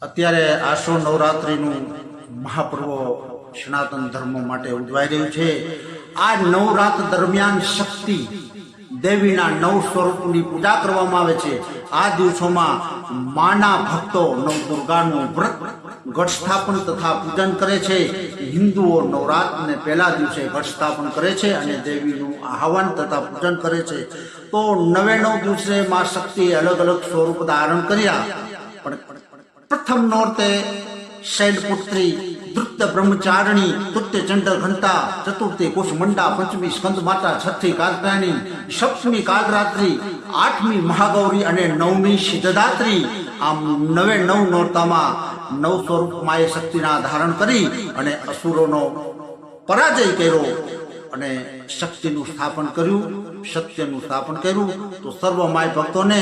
અત્યારે આસો નવરાત્રિનું મહાપર્વ સનાતન ધર્મ માટે ઉજવાઈ રહ્યું છે। આ નવરાત્ર દરમિયાન શક્તિ દેવીના નવ સ્વરૂપની પૂજા કરવામાં આવે છે। આ દિવસોમાં માના ભક્તો નવદુર્ગાનું વ્રત ઘટ સ્થાપન તથા પૂજન કરે છે। હિન્દુઓ નવરાત્રને પહેલા દિવસે ઘટ સ્થાપન કરે છે અને દેવીનું આહવાન તથા પૂજન કરે છે। તો 99 દિવસે માં શક્તિ અલગ અલગ સ્વરૂપ ધારણ કર્યા, પણ પ્રથમ નોરતે શૈલપુત્રી, તૃતીય બ્રહ્મચારિણી, તૃતીય ચંડલ ઘંટા, ચતુર્થી કુશમંડા, પંચમી સ્કંદ માતા, છઠ્ઠી કાલરાત્રી, સપ્તમી કાલરાત્રી, આઠમી મહાગૌરી અને નવમી સિદ્ધદાત્રી। આમ 99 નોરતામાં નવ સ્વરૂપ માએ શક્તિના ધારણ કરી અને અસુરોનો પરાજય કર્યો અને શક્તિનું સ્થાપન કર્યું, સત્યનું સ્થાપન કર્યું। તો સર્વ માય ભક્તોને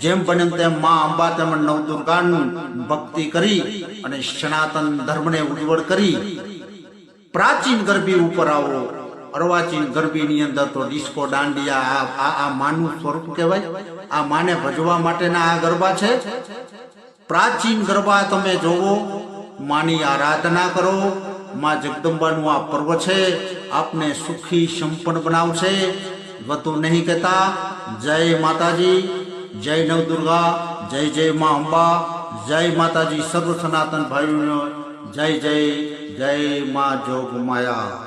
જેમ બને તેમ મા અંબા તેમ નવદુર્ગાની ભક્તિ કરી અને સનાતન ધર્મને ઉજ્જવળ કરી પ્રાચીન ગરબી ઉપર આવો। અર્વાચીન ગરબીની અંદર તો ડિસ્કો દાંડિયા આ માનું સ્વરૂપ કહેવાય। આ માને ભજવા માટેના આ ગરબા છે। પ્રાચીન ગરબા તમે જોવો, માની આરાધના કરો। માં જગદંબાનું આ પર્વ છે, આપને સુખી સંપન્ન બનાવશે। વધુ નહીં કહેતા, જય માતાજી, જય નવદુર્ગા, જય જય મા અંબા, જય માતાજી। સર્વ સનાતન ભાઈઓનો જય જય, જય મા જોગ માયા।